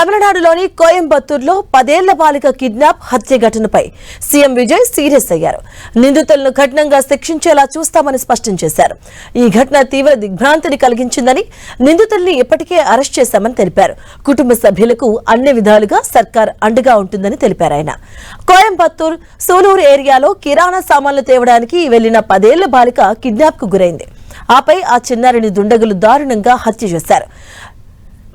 తమిళనాడులోని కోయంబత్తూరులో 10 ఏళ్ల బాలిక కిడ్నాప్ హత్య ఘటనపై సీఎం విజయ్ సీరియస్ అయ్యారు. నిందితులను కఠినంగా శిక్షించేలా చూస్తామని స్పష్టం చేశారు. ఈ ఘటన తీవ్ర దిగ్భ్రాంతిని కలిగించిందని, నిందితుల్ని ఇప్పటికే అరెస్ట్ చేశామని తెలిపారు. కుటుంబ సభ్యులకు అన్ని విధాలుగా సర్కార్ అండగా ఉంటుందని తెలిపారు ఆయన. కోయంబత్తూరు సూలూరు ఏరియాలో కిరాణా సామాన్లు తేవడానికి వెళ్లిన 10 ఏళ్ల బాలిక కిడ్నాప్ కు గురైంది. ఆపై ఆ చిన్నారిని దుండగులు దారుణంగా హత్య చేశారు.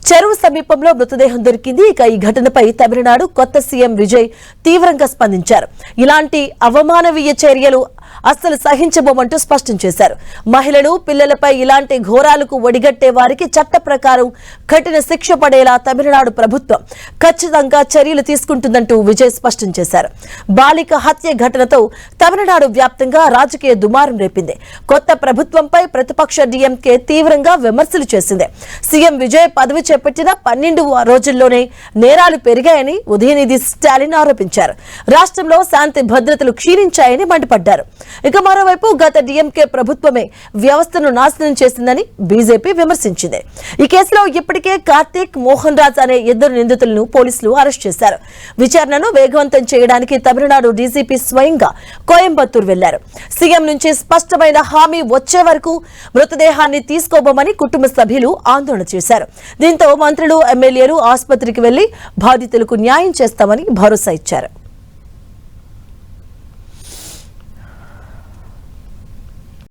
చెరువు సమీపంలో మృతదేహం దొరికింది. ఇక ఈ ఘటనపై తమిళనాడు కొత్త సీఎం విజయ్ తీవ్రంగా స్పందించారు. ఇలాంటి అవమానవీయ చర్యలు అస్సలు సహించబోమంటూ స్పష్టం చేశారు. మహిళలు, పిల్లలపై ఇలాంటి ఘోరాలకు ఒడిగట్టే వారికి చట్ట ప్రకారం కఠిన శిక్ష పడేలా తమిళనాడు ప్రభుత్వం ఖచ్చితంగా చర్యలు తీసుకుంటుందంటూ విజయ్ స్పష్టం చేశారు. బాలిక హత్య ఘటనతో తమిళనాడు వ్యాప్తంగా రాజకీయ దుమారం రేపింది. కొత్త ప్రభుత్వంపై ప్రతిపక్ష డీఎంకే తీవ్రంగా విమర్శలు చేసింది. సీఎం విజయ్ పదవి చేపట్టిన 12 రోజుల్లోనే నేరాలు పెరిగాయని ఉదయనిధి స్టాలిన్ ఆరోపించారు. రాష్ట్రంలో శాంతి భద్రతలు క్షీణించాయని మండిపడ్డారు. ఇక మరోవైపు గత డీఎంకే ప్రభుత్వమే వ్యవస్థను నాశనం చేసిందని బీజేపీ విమర్శించింది. ఈ కేసులో ఇప్పటికే కార్తీక్, మోహన్ రాజ్ అనే 2 నిందితులను పోలీసులు అరెస్ట్ చేశారు. విచారణను వేగవంతం చేయడానికి తమిళనాడు డీజీపీ స్వయంగా కోయంబత్తూరు వెళ్లారు. సీఎం నుంచి స్పష్టమైన హామీ వచ్చే వరకు మృతదేహాన్ని తీసుకోబోమని కుటుంబ సభ్యులు ఆందోళన చేశారు. దీంతో మంత్రులు, ఎమ్మెల్యేలు ఆసుపత్రికి వెళ్లి బాధితులకు న్యాయం చేస్తామని భరోసా ఇచ్చారు.